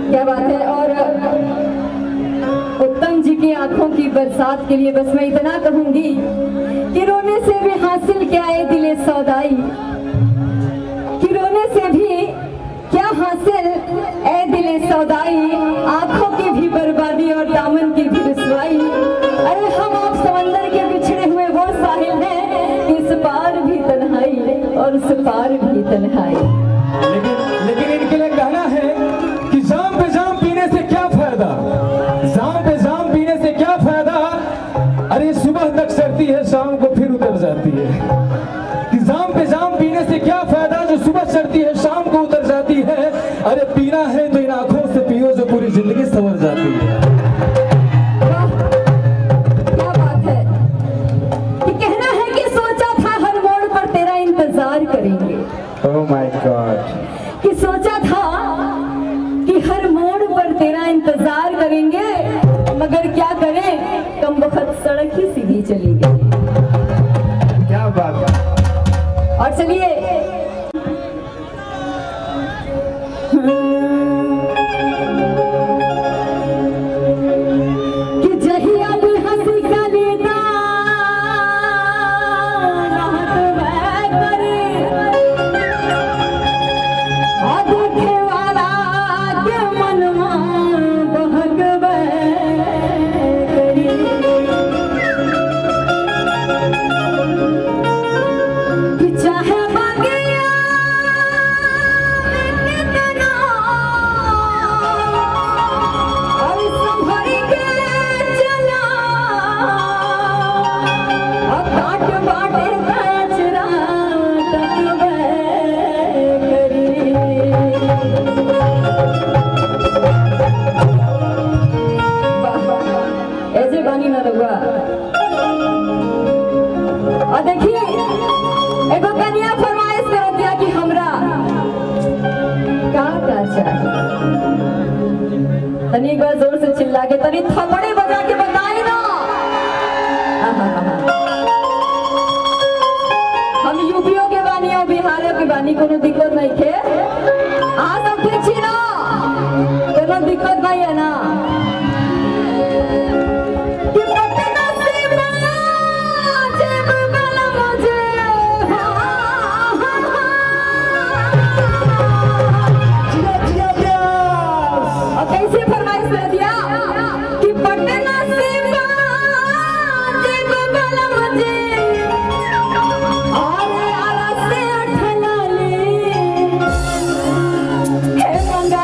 क्या बात है। और उत्तम जी की आंखों की बरसात के लिए बस मैं इतना कहूंगी कि रोने से भी हासिल क्या है दिले सौदाई, कि रोने से भी क्या हासिल ए दिले सौदाई, आंखों की भी बर्बादी और दामन की भी रुसवाई। अरे हम आप समंदर के बिछड़े हुए वो साहिल हैं, इस पार भी तन्हाई और उस पार भी तन्हाई। लेकिन इनके लिए कहना है कि जाम पे जाम पीने से क्या फायदा, जाम पे जाम पीने से क्या फायदा। अरे सुबह तक चढ़ती है शाम को फिर उतर जाती है, कि जाम पे जाम पीने से क्या फायदा जो सुबह चढ़ती है शाम को उतर जाती है। अरे पीना है तो इन आंखों से पियो जो पूरी जिंदगी संवर जाती है। क्या बात है कि कहना है कि सोचा था हर मोड़ पर तेरा इंतजार करेंगे। ओह माय गॉड, कि सोचा था कि हर मोड़ पर तेरा इंतजार करेंगे, मगर क्या करें कम वक्त सड़क ही सीधी चली गई। क्या बात है। और चलिए कि जहिया भी हंसी का लेना राहत वह करे, और देखे वाला के मनवा बहक वह करी। कि चाहे बगिया में कितना और संभर के चला, और काट बाटे कचरा तक वह करी। ऐसे बानी न रहुआ। और देखिए एगो कन्या फरमाइश कर दिया कि हमरा का चाहिए, तनी एक बार जोर से चिल्ला के तनी थपड़े बजा के बताई ना। हम यूपीओ के बानी और बिहार के बानी, कोनो दिक्कत नहीं थे। आज हम ठीक छी ना, कोनो दिक्कत नहीं है ना। कि पटना से जेब वाला मुझे और कैसे फरमाइश कर दिया कि पटना से जेब वाला मुझे और आरा से ठलाली हे मंगा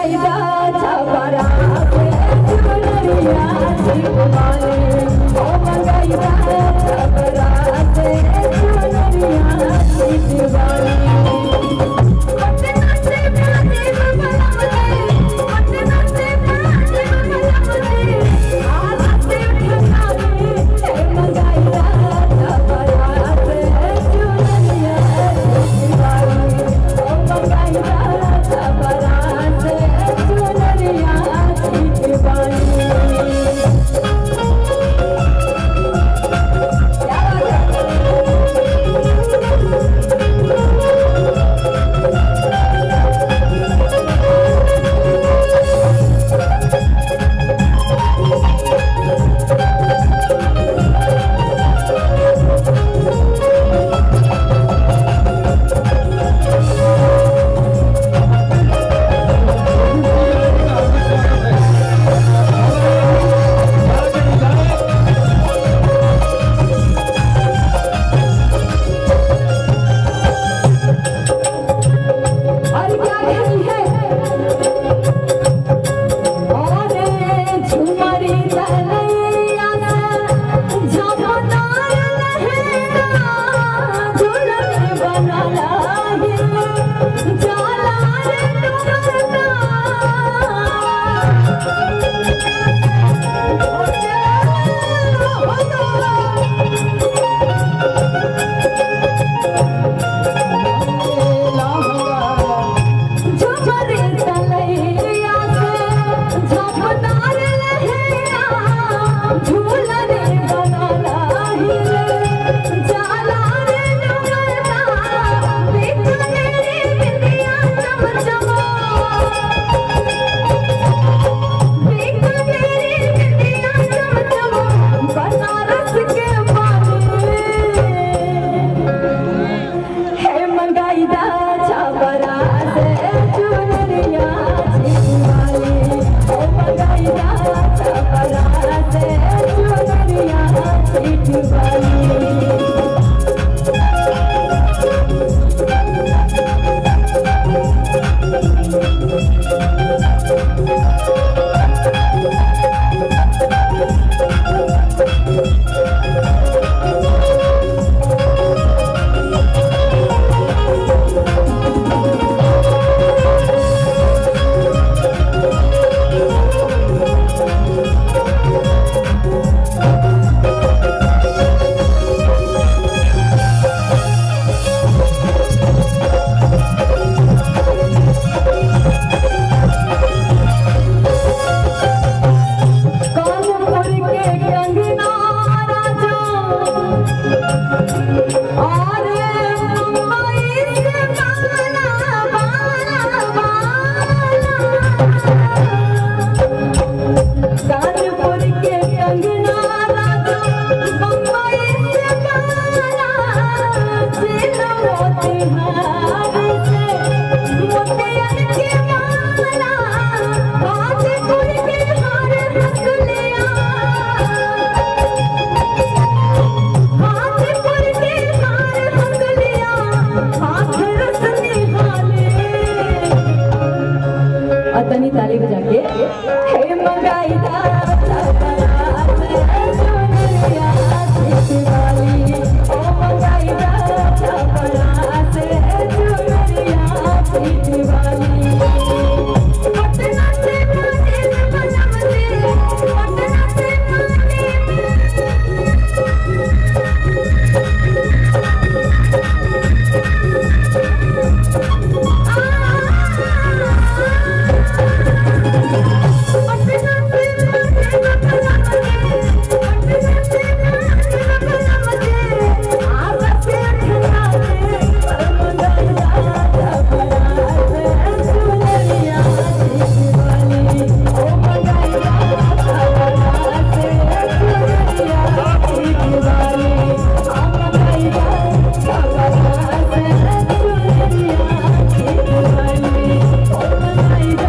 तनी ताली बजा के